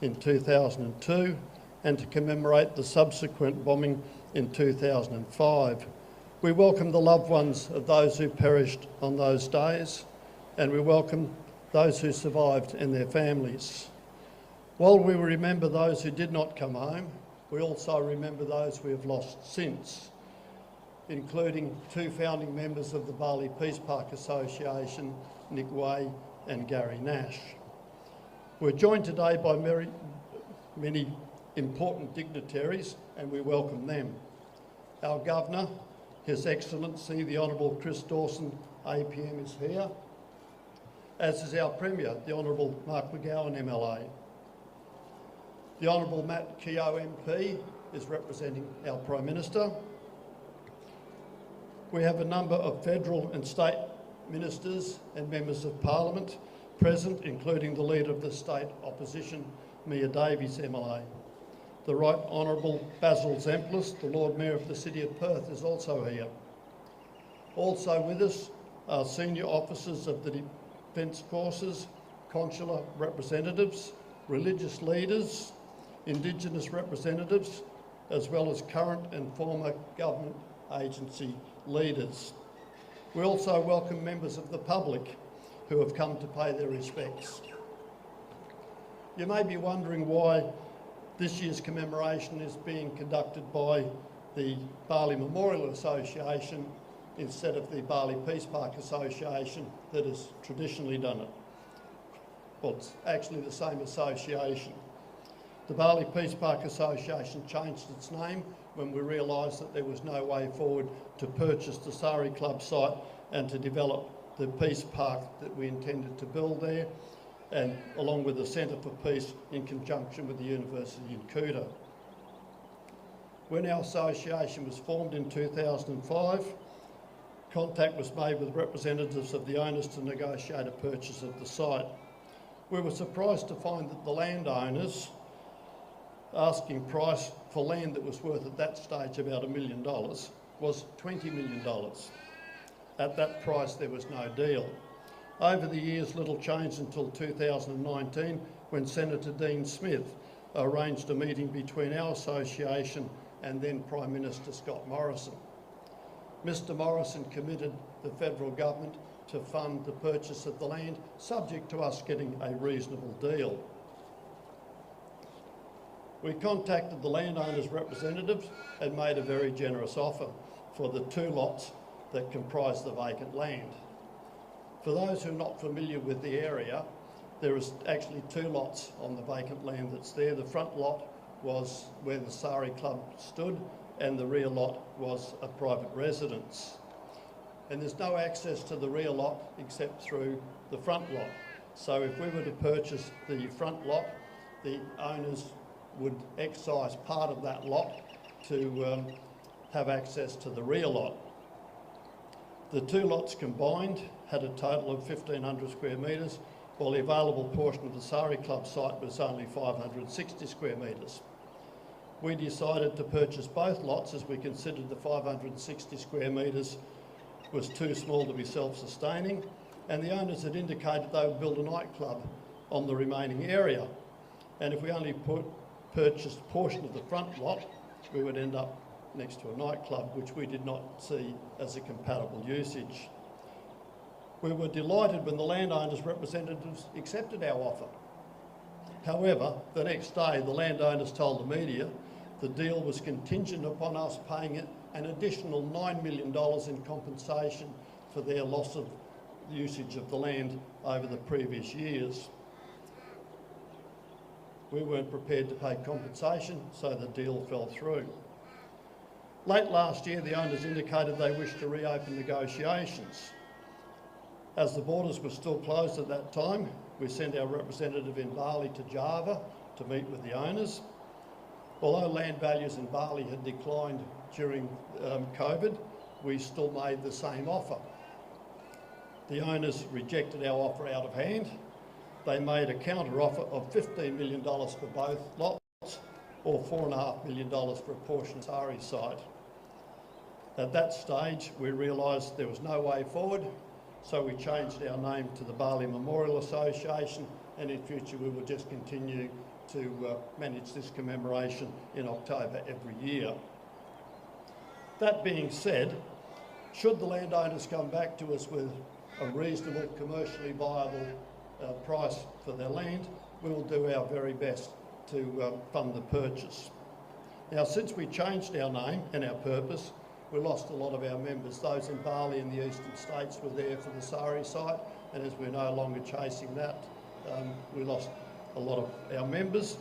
in 2002 and to commemorate the subsequent bombing in 2005. We welcome the loved ones of those who perished on those days, and we welcome those who survived and their families. While we remember those who did not come home, we also remember those we have lost since, including two founding members of the Bali Peace Park Association, Nick Way and Gary Nash. We're joined today by many important dignitaries, and we welcome them. Our Governor, His Excellency, the Honourable Chris Dawson, APM, is here, as is our Premier, the Honourable Mark McGowan, MLA. The Honourable Matt Keogh, MP, is representing our Prime Minister. We have a number of federal and state ministers and members of Parliament present, including the Leader of the State Opposition, Mia Davies, MLA. The Right Honourable Basil Zemplis, the Lord Mayor of the City of Perth, is also here. Also with us are senior officers of the Defence Forces, consular representatives, religious leaders, Indigenous representatives, as well as current and former government agency leaders. We also welcome members of the public who have come to pay their respects. You may be wondering why this year's commemoration is being conducted by the Bali Memorial Association instead of the Bali Peace Park Association that has traditionally done it. Well, it's actually the same association. The Bali Peace Park Association changed its name when we realised that there was no way forward to purchase the Sari Club site and to develop the Peace Park that we intended to build there, and along with the Centre for Peace in conjunction with the University in Kuta. When our association was formed in 2005, contact was made with representatives of the owners to negotiate a purchase of the site. We were surprised to find that the landowners' asking price for land that was worth at that stage about $1 million was $20 million. At that price there was no deal. Over the years little changed until 2019 when Senator Dean Smith arranged a meeting between our association and then Prime Minister Scott Morrison. Mr Morrison committed the federal government to fund the purchase of the land, subject to us getting a reasonable deal. We contacted the landowners' representatives and made a very generous offer for the two lots that comprise the vacant land. For those who are not familiar with the area, there is actually two lots on the vacant land that's there. The front lot was where the Sari Club stood, and the rear lot was a private residence. And there's no access to the rear lot except through the front lot. So if we were to purchase the front lot, the owners would excise part of that lot to have access to the rear lot. The two lots combined had a total of 1,500 square metres, while the available portion of the Sari Club site was only 560 square metres. We decided to purchase both lots as we considered the 560 square metres was too small to be self-sustaining, and the owners had indicated they would build a nightclub on the remaining area. And if we only purchased a portion of the front lot, we would end up next to a nightclub, which we did not see as a compatible usage. We were delighted when the landowners' representatives accepted our offer. However, the next day the landowners told the media the deal was contingent upon us paying an additional $9 million in compensation for their loss of usage of the land over the previous years. We weren't prepared to pay compensation, so the deal fell through. Late last year, the owners indicated they wished to reopen negotiations. As the borders were still closed at that time, we sent our representative in Bali to Java to meet with the owners. Although land values in Bali had declined during COVID, we still made the same offer. The owners rejected our offer out of hand. They made a counter offer of $15 million for both lots, or $4.5 million for a portion of Sari site. At that stage, we realised there was no way forward, so we changed our name to the Bali Memorial Association, and in future we will just continue to manage this commemoration in October every year. That being said, should the landowners come back to us with a reasonable, commercially viable price for their land, we will do our very best to fund the purchase. Now, since we changed our name and our purpose, we lost a lot of our members. Those in Bali and the eastern states were there for the Sari site, and as we're no longer chasing that, we lost a lot of our members.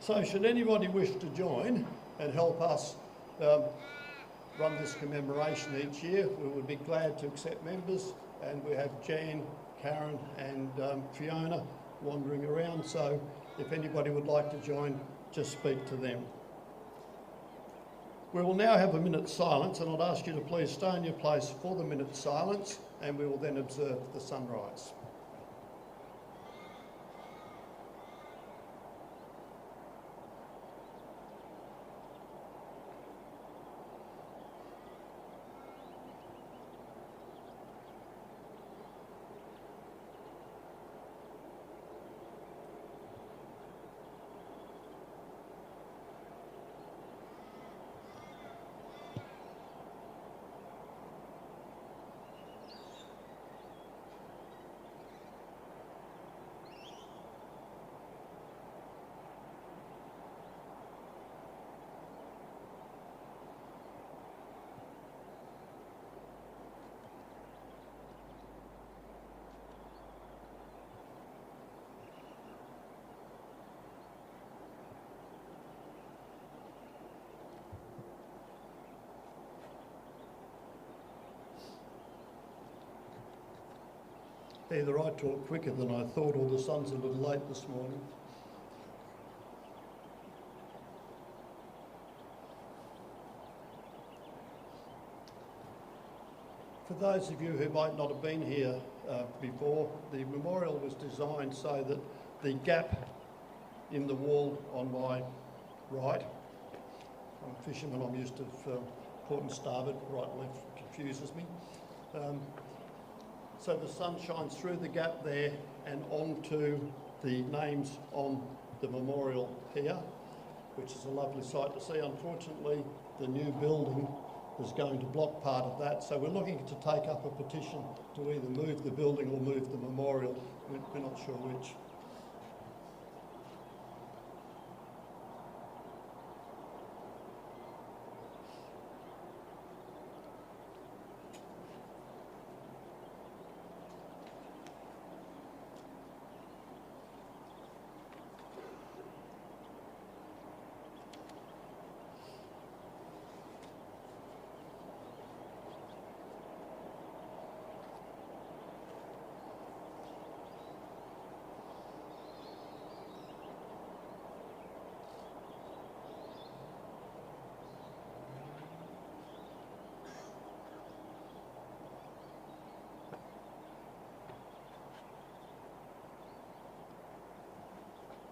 So should anybody wish to join and help us run this commemoration each year, we would be glad to accept members, and we have Jan, Karen and Fiona wandering around, so if anybody would like to join, just speak to them. We will now have a minute's silence, and I'd ask you to please stay in your place for the minute's silence, and we will then observe the sunrise. Either I talk quicker than I thought, or the sun's a little late this morning. For those of you who might not have been here before, the memorial was designed so that the gap in the wall on my right, I'm a fisherman, I'm used to port and starboard, right and left confuses me. So the sun shines through the gap there and onto the names on the memorial here, which is a lovely sight to see. Unfortunately, the new building is going to block part of that, so we're looking to take up a petition to either move the building or move the memorial. We're not sure which.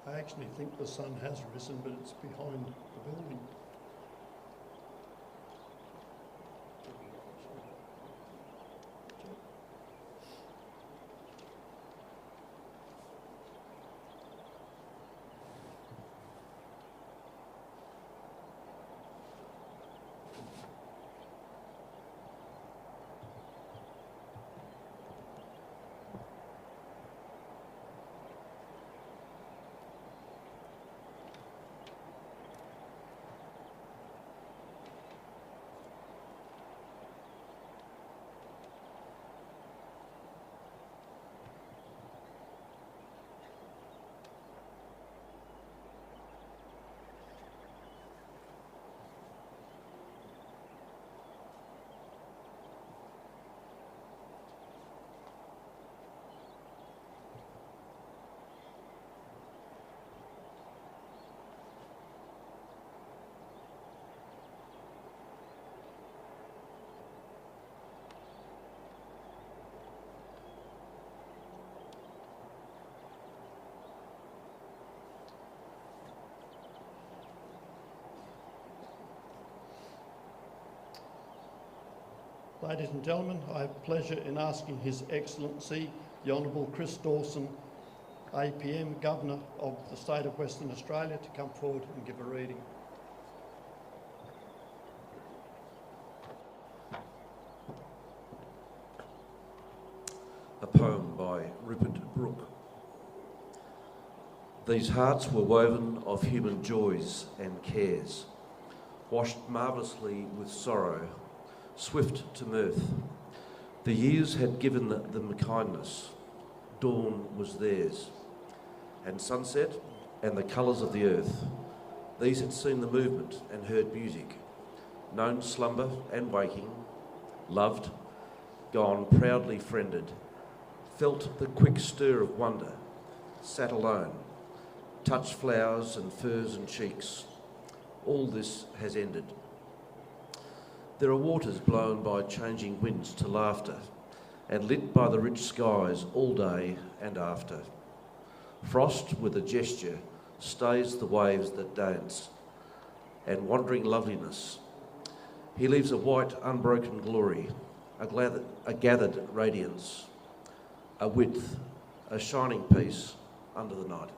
I actually think the sun has risen, but it's behind the building. Ladies and gentlemen, I have pleasure in asking His Excellency, the Honourable Chris Dawson, APM, Governor of the State of Western Australia, to come forward and give a reading. A poem by Rupert Brooke. These hearts were woven of human joys and cares, washed marvellously with sorrow, swift to mirth. The years had given them kindness, dawn was theirs, and sunset and the colours of the earth. These had seen the movement and heard music, known slumber and waking, loved, gone proudly friended, felt the quick stir of wonder, sat alone, touched flowers and furs and cheeks. All this has ended. There are waters blown by changing winds to laughter, and lit by the rich skies all day and after. Frost with a gesture stays the waves that dance, and wandering loveliness. He leaves a white unbroken glory, a gathered radiance, a width, a shining peace under the night.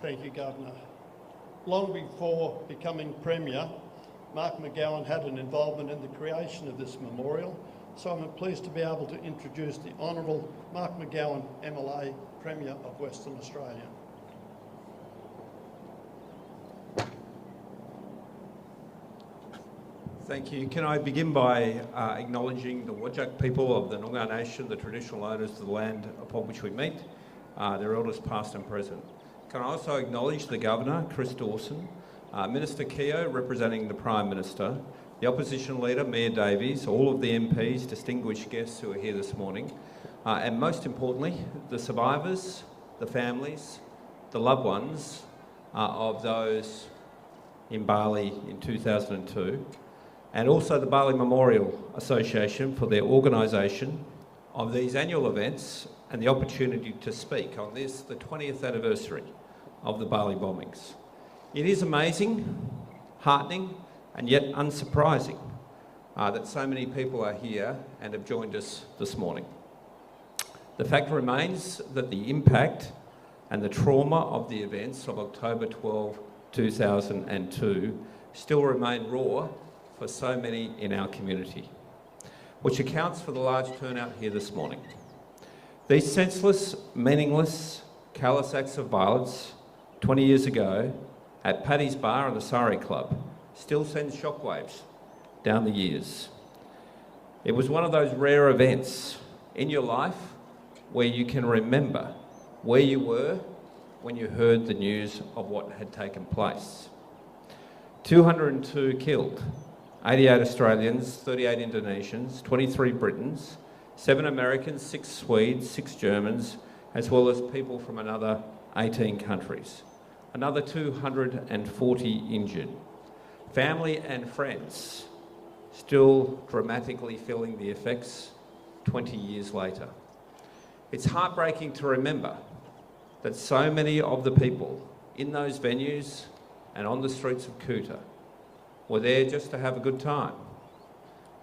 Thank you, Governor. Long before becoming Premier, Mark McGowan had an involvement in the creation of this memorial, so I'm pleased to be able to introduce the Honourable Mark McGowan, MLA, Premier of Western Australia. Thank you. Can I begin by acknowledging the Whadjuk people of the Noongar Nation, the traditional owners of the land upon which we meet, their elders past and present. Can I also acknowledge the Governor, Chris Dawson, Minister Keogh representing the Prime Minister, the Opposition Leader, Mayor Davies, all of the MPs, distinguished guests who are here this morning, and most importantly, the survivors, the families, the loved ones of those in Bali in 2002, and also the Bali Memorial Association for their organisation of these annual events and the opportunity to speak on this, the 20th anniversary of the Bali Bombings. It is amazing, heartening, and yet unsurprising that so many people are here and have joined us this morning. The fact remains that the impact and the trauma of the events of October 12, 2002 still remain raw for so many in our community, which accounts for the large turnout here this morning. These senseless, meaningless, callous acts of violence 20 years ago at Paddy's Bar and the Surrey Club still sends shockwaves down the years. It was one of those rare events in your life where you can remember where you were when you heard the news of what had taken place. 202 killed, 88 Australians, 38 Indonesians, 23 Britons, 7 Americans, 6 Swedes, 6 Germans, as well as people from another 18 countries. Another 240 injured. Family and friends still dramatically feeling the effects 20 years later. It's heartbreaking to remember that so many of the people in those venues and on the streets of Kuta were there just to have a good time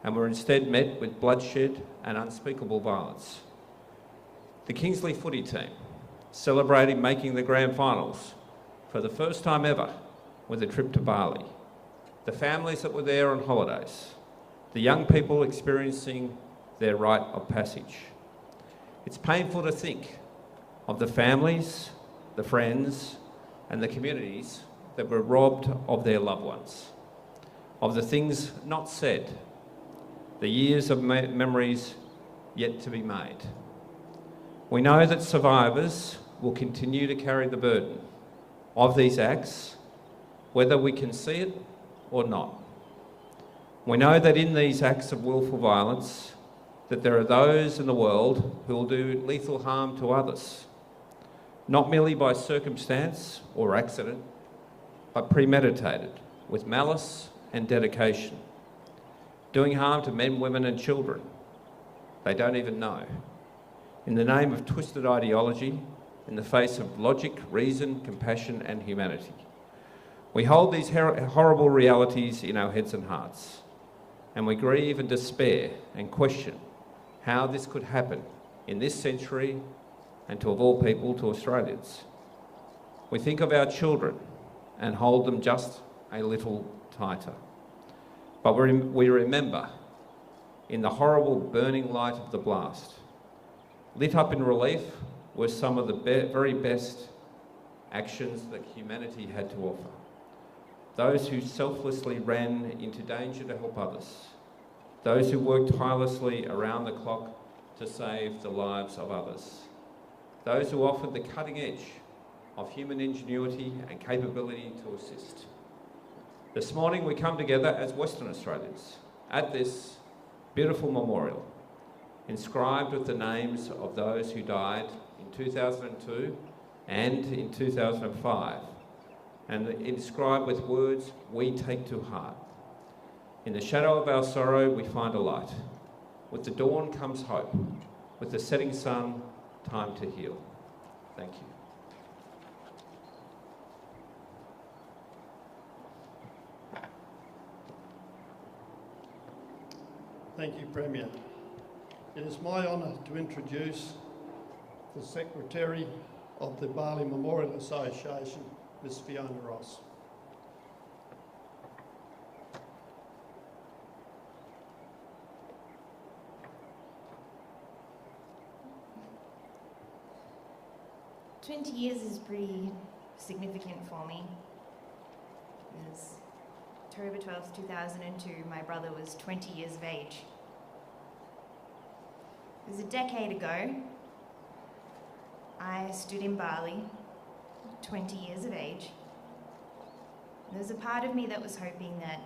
and were instead met with bloodshed and unspeakable violence. The Kingsley footy team celebrating making the grand finals for the first time ever with a trip to Bali. The families that were there on holidays. The young people experiencing their rite of passage. It's painful to think of the families, the friends, and the communities that were robbed of their loved ones, of the things not said, the years of memories yet to be made. We know that survivors will continue to carry the burden of these acts, whether we can see it or not. We know that in these acts of willful violence, that there are those in the world who will do lethal harm to others, not merely by circumstance or accident, but premeditated, with malice and dedication, doing harm to men, women and children they don't even know, in the name of twisted ideology, in the face of logic, reason, compassion and humanity. We hold these horrible realities in our heads and hearts, and we grieve and despair and question how this could happen in this century and to, of all people, to Australians. We think of our children and hold them just a little tighter. But we remember, in the horrible burning light of the blast, lit up in relief were some of the very best actions that humanity had to offer. Those who selflessly ran into danger to help others. Those who worked tirelessly around the clock to save the lives of others. Those who offered the cutting edge of human ingenuity and capability to assist. This morning we come together as Western Australians at this beautiful memorial, inscribed with the names of those who died in 2002 and in 2005, and inscribed with words we take to heart. In the shadow of our sorrow we find a light. With the dawn comes hope. With the setting sun, time to heal. Thank you. Thank you, Premier. It is my honour to introduce the Secretary of the Bali Memorial Association, Ms. Fiona Ross. "20 years is pretty significant for me. It was October 12th, 2002, my brother was 20 years of age. It was a decade ago. I stood in Bali, 20 years of age. There's a part of me that was hoping that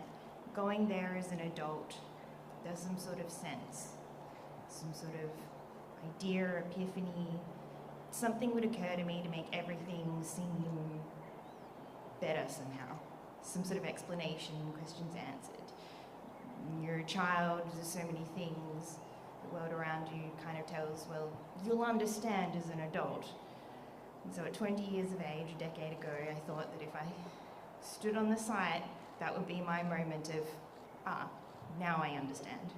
going there as an adult, there's some sort of sense, some sort of idea or epiphany, something would occur to me to make everything seem better somehow. Some sort of explanation, questions answered. You're a child, there's so many things. The world around you kind of tells, well, you'll understand as an adult. And so at 20 years of age, a decade ago, I thought that if I stood on the site, that would be my moment of, now I understand.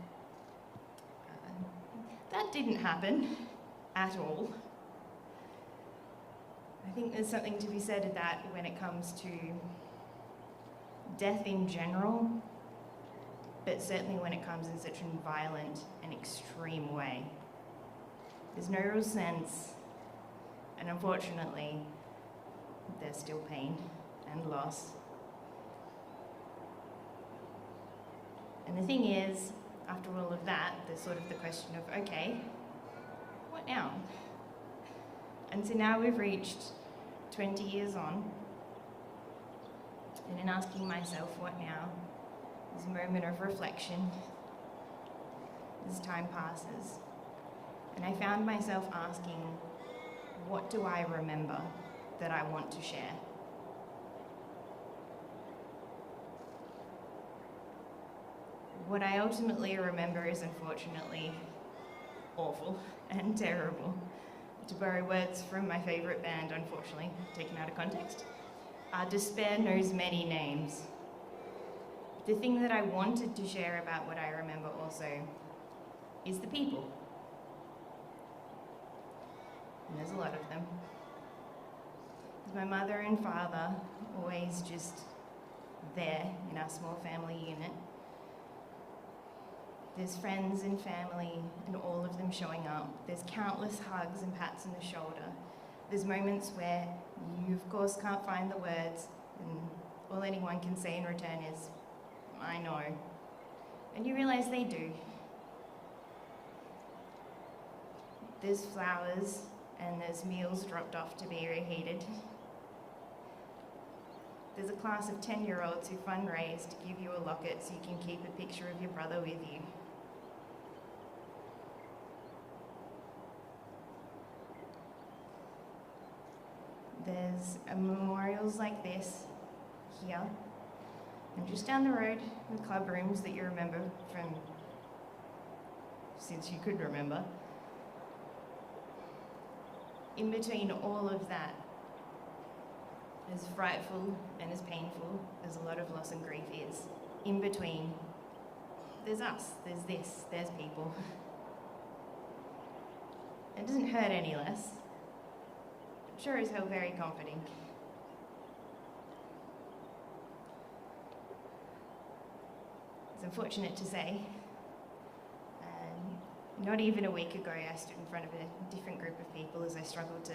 That didn't happen at all. I think there's something to be said of that when it comes to death in general, but certainly when it comes in such a violent and extreme way. There's no real sense, and unfortunately, there's still pain and loss. And the thing is, after all of that, there's sort of the question of, okay, what now? And so now we've reached 20 years on, and in asking myself, what now? There's a moment of reflection as time passes. And I found myself asking, what do I remember that I want to share? What I ultimately remember is unfortunately awful and terrible. To borrow words from my favourite band, unfortunately, taken out of context. Despair knows many names. The thing that I wanted to share about what I remember also is the people. And there's a lot of them. My mother and father always just there in our small family unit. There's friends and family and all of them showing up. There's countless hugs and pats on the shoulder. There's moments where you, of course, can't find the words, and all anyone can say in return is, I know. And you realise they do. There's flowers and there's meals dropped off to be reheated. There's a class of 10-year-olds who fundraise to give you a locket so you can keep a picture of your brother with you. There's memorials like this here, and just down the road with club rooms that you remember from since you could remember. In between all of that, As frightful and as painful as a lot of loss and grief is, in between, there's us, there's this, there's people. It doesn't hurt any less. It sure is hell very comforting. It's unfortunate to say, not even a week ago I stood in front of a different group of people as I struggled to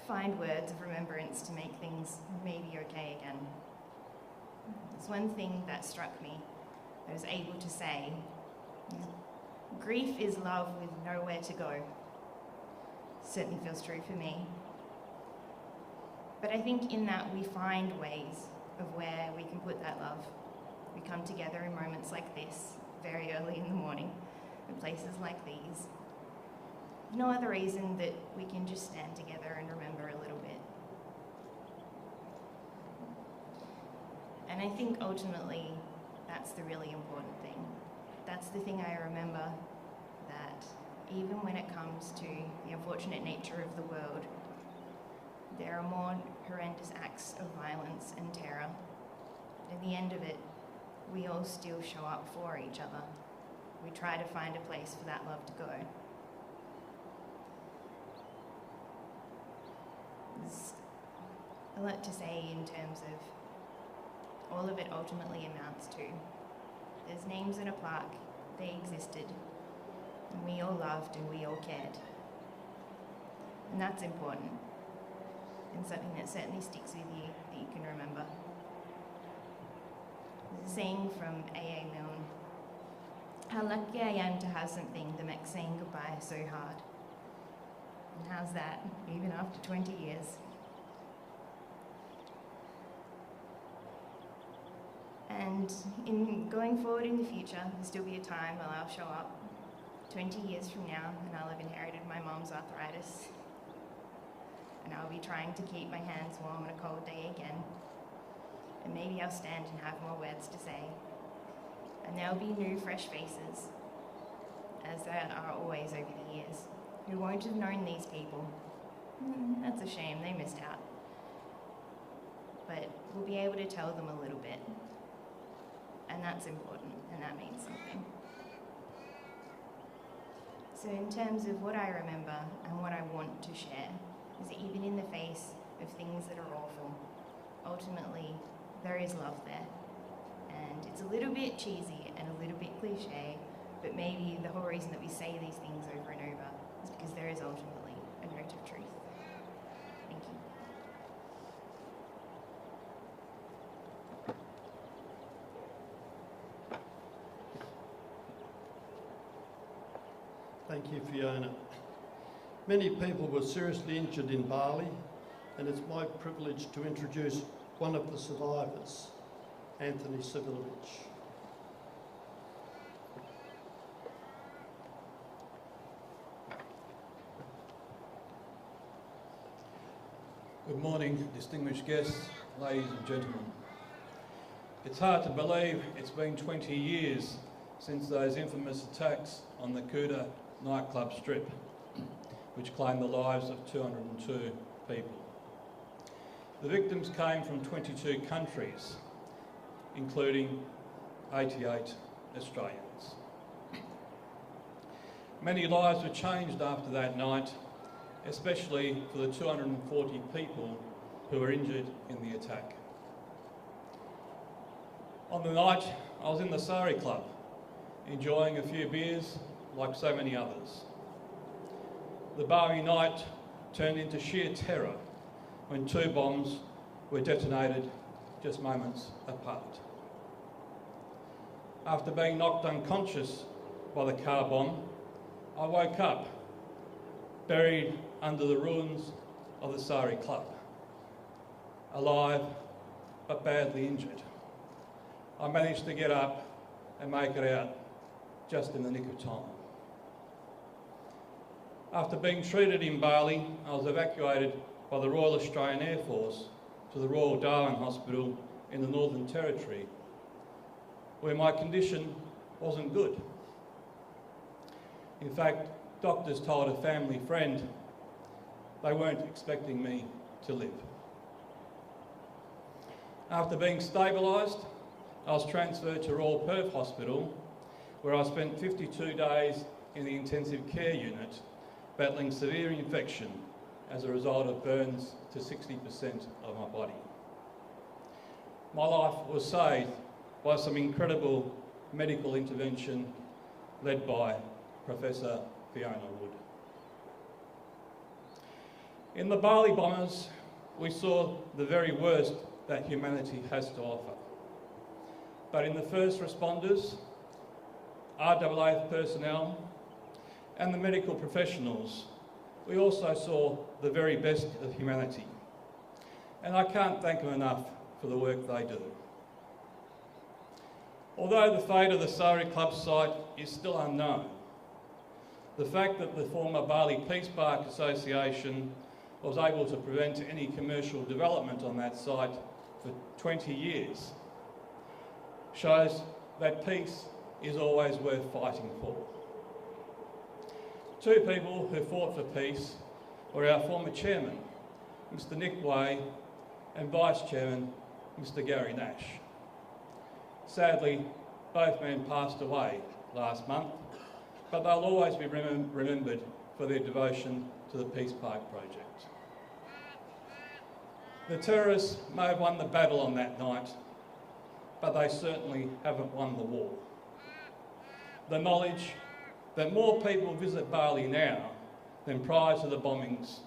find words of remembrance to make things maybe okay again. There's one thing that struck me, I was able to say, grief is love with nowhere to go. Certainly feels true for me. But I think in that we find ways of where we can put that love. We come together in moments like this, very early in the morning, in places like these. No other reason that we can just stand together and remember a little bit. And I think ultimately that's the really important thing. That's the thing I remember, that even when it comes to the unfortunate nature of the world, there are more horrendous acts of violence and terror. At the end of it, we all still show up for each other. We try to find a place for that love to go. There's a lot to say in terms of all of it ultimately amounts to. There's names in a plaque, they existed, and we all loved and we all cared. And that's important, and something that certainly sticks with you, that you can remember. There's a saying from A.A. Milne, how lucky I am to have something that makes saying goodbye so hard. And how's that, even after 20 years? And in going forward in the future, there'll still be a time when I'll show up 20 years from now and I'll have inherited my mom's arthritis. And I'll be trying to keep my hands warm on a cold day again. And maybe I'll stand and have more words to say. And there'll be new, fresh faces, as there are always over the years, who won't have known these people. That's a shame, they missed out. But we'll be able to tell them a little bit. And that's important, and that means something. So in terms of what I remember and what I want to share, is that even in the face of things that are awful, ultimately there is love there. And it's a little bit cheesy and a little bit cliche, but maybe the whole reason that we say these things over and over is because there is ultimately a note of truth. Thank you. Thank you, Fiona. Many people were seriously injured in Bali, and it's my privilege to introduce one of the survivors, Anthony Sivilovich. Good morning, distinguished guests, ladies and gentlemen. It's hard to believe it's been 20 years since those infamous attacks on the Kuta nightclub strip, which claimed the lives of 202 people. The victims came from 22 countries, including 88 Australians. Many lives were changed after that night, especially for the 240 people who were injured in the attack. On the night, I was in the Sari Club, enjoying a few beers like so many others. The Bali night turned into sheer terror when 2 bombs were detonated just moments apart. After being knocked unconscious by the car bomb, I woke up, buried under the ruins of the Sari Club, alive but badly injured. I managed to get up and make it out just in the nick of time. After being treated in Bali, I was evacuated by the Royal Australian Air Force to the Royal Darwin Hospital in the Northern Territory, where my condition wasn't good. In fact, doctors told a family friend they weren't expecting me to live. After being stabilised, I was transferred to Royal Perth Hospital, where I spent 52 days in the intensive care unit, battling severe infection as a result of burns to 60% of my body. My life was saved by some incredible medical intervention led by Professor Fiona Wood. In the Bali Bombers, we saw the very worst that humanity has to offer. But in the first responders, RAAF personnel and the medical professionals, we also saw the very best of humanity. And I can't thank them enough for the work they do. Although the fate of the Surrey Club site is still unknown, the fact that the former Bali Peace Park Association was able to prevent any commercial development on that site for 20 years shows that peace is always worth fighting for. Two people who fought for peace were our former chairman, Mr Nick Way, and vice chairman, Mr Gary Nash. Sadly, both men passed away last month, but they'll always be remembered for their devotion to the Peace Park project. The terrorists may have won the battle on that night, but they certainly haven't won the war. The knowledge that more people visit Bali now than prior to the bombings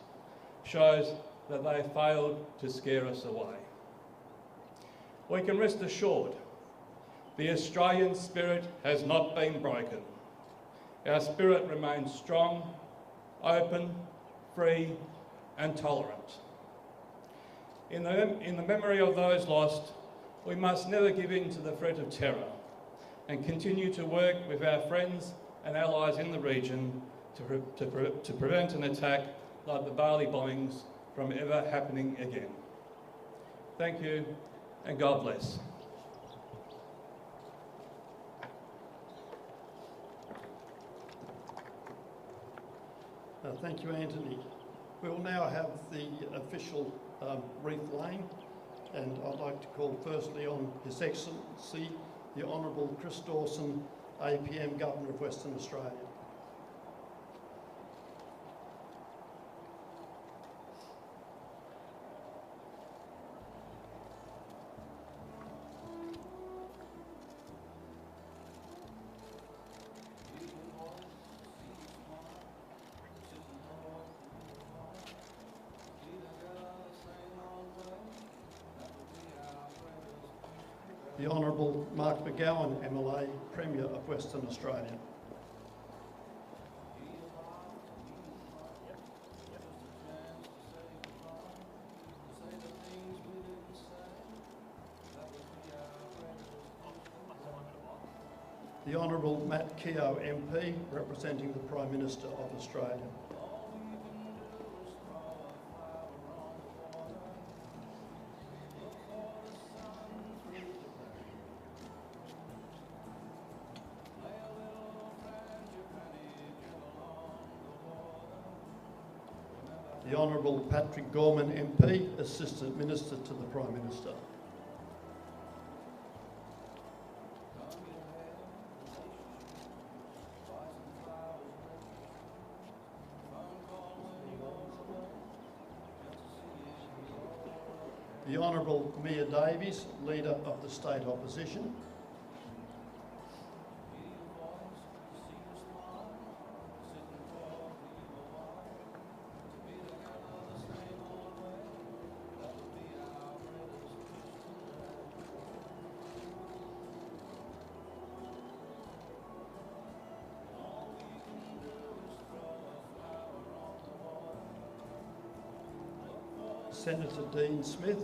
shows that they failed to scare us away. We can rest assured the Australian spirit has not been broken. Our spirit remains strong, open, free and tolerant. In the memory of those lost, we must never give in to the threat of terror and continue to work with our friends and allies in the region to prevent an attack like the Bali bombings from ever happening again. Thank you and God bless. Thank you, Anthony. We will now have the official wreath laying, and I'd like to call firstly on His Excellency, the Honourable Chris Dawson, APM Governor of Western Australia. The Honourable Mark McGowan, MLA, Premier of Western Australia. The Honourable Matt Keogh, MP, representing the Prime Minister of Australia. The Honourable Patrick Gorman, MP, Assistant Minister to the Prime Minister. The Honourable Mia Davies, Leader of the State Opposition. Senator Dean Smith.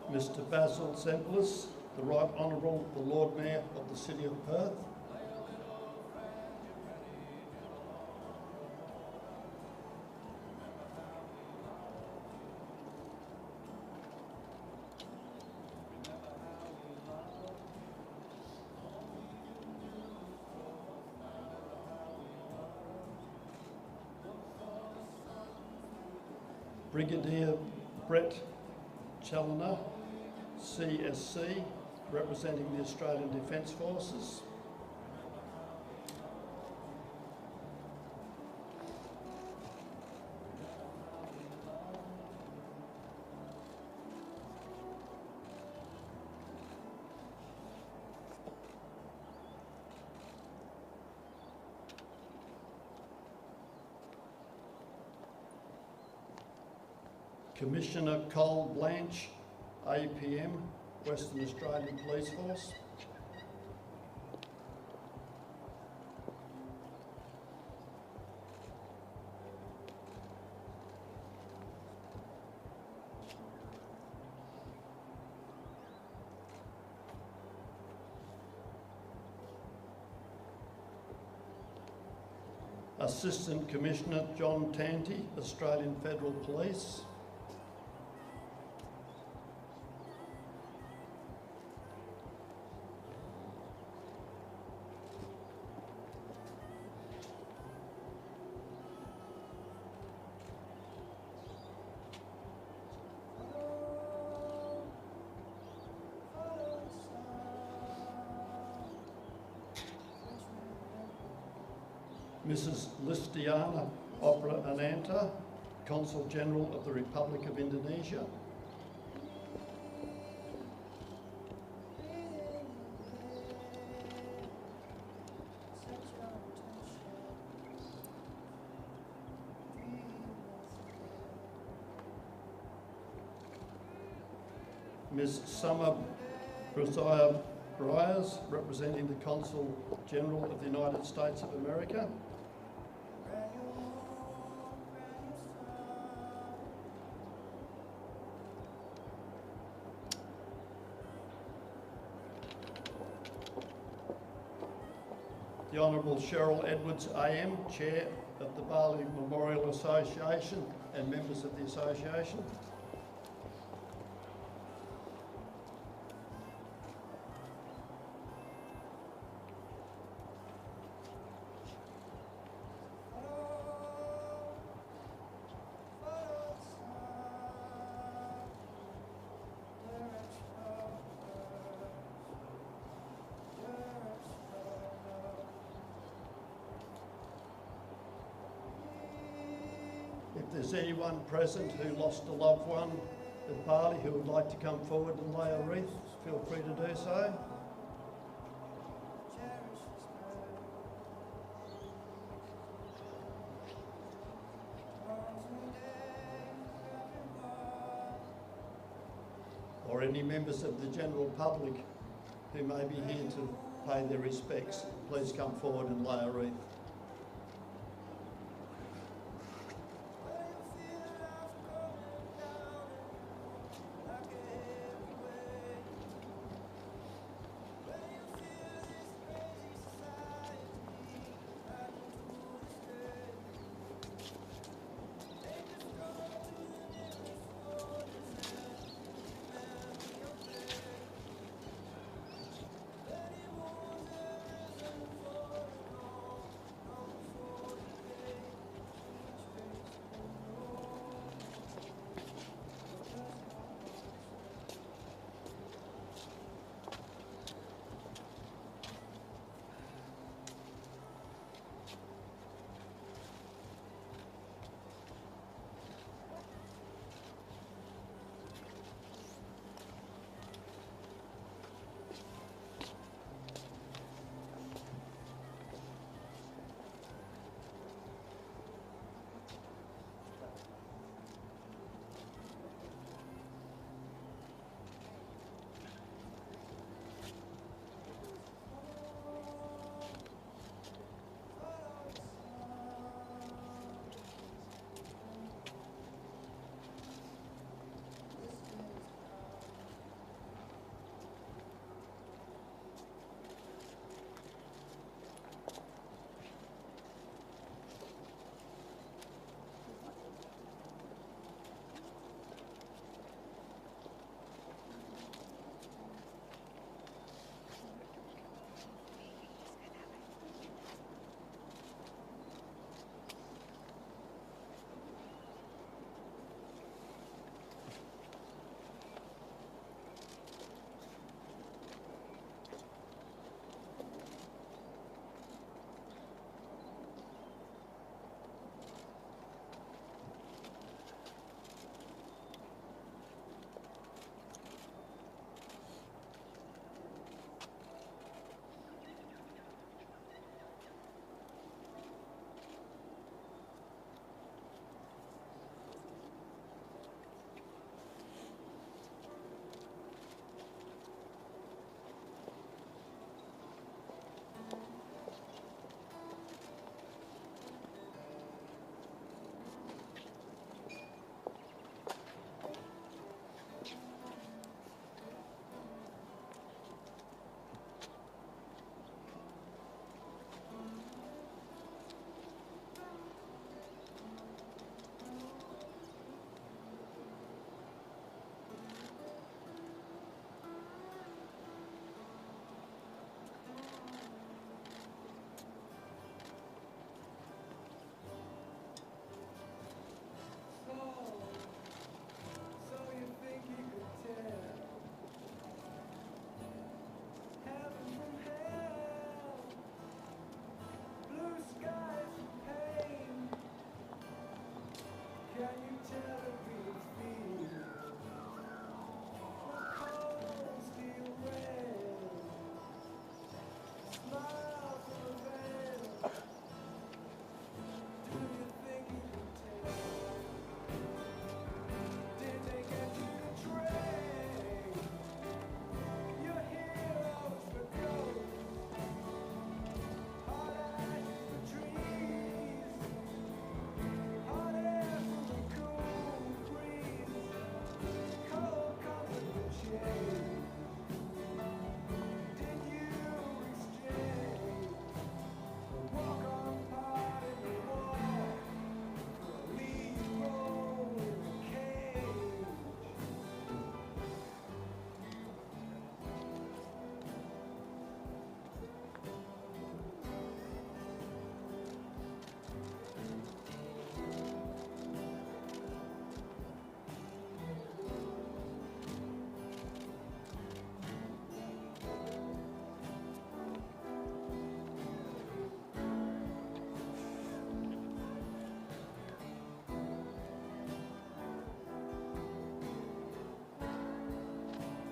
Mr Basil Zemplis, the Right Honourable the Lord Mayor of the City of Perth. Brigadier Brett Challoner, CSC, representing the Australian Defence Forces. Commissioner Cole Blanche, APM, Western Australian Police Force. Assistant Commissioner John Tanti, Australian Federal Police. Mrs. Listiana Opera Ananta, Consul General of the Republic of Indonesia. Ms. Summer Brazia Bryars, representing the Consul General of the United States of America. The Honourable Cheryl Edwards AM, Chair of the Bali Memorial Association and members of the association. If there's anyone present who lost a loved one at Bali who would like to come forward and lay a wreath, feel free to do so. Or any members of the general public who may be here to pay their respects, please come forward and lay a wreath.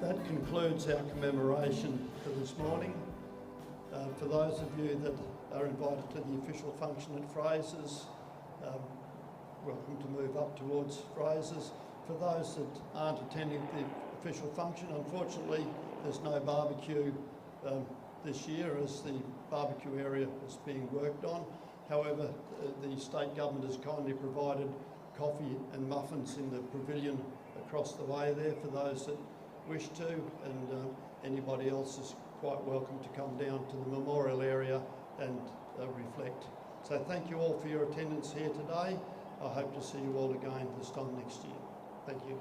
That concludes our commemoration for this morning. For those of you that are invited to the official function at Fraser's, welcome to move up towards Fraser's. For those that aren't attending the official function, unfortunately there's no barbecue this year as the barbecue area is being worked on. However, the state government has kindly provided coffee and muffins in the pavilion across the way there for those that wish to, and anybody else is quite welcome to come down to the memorial area and reflect. So thank you all for your attendance here today. I hope to see you all again this time next year. Thank you.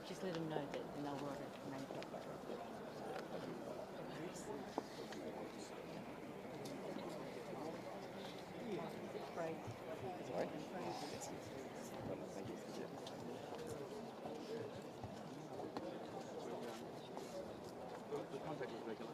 Just let them know that they'll work to make it. Right. The contact was regular.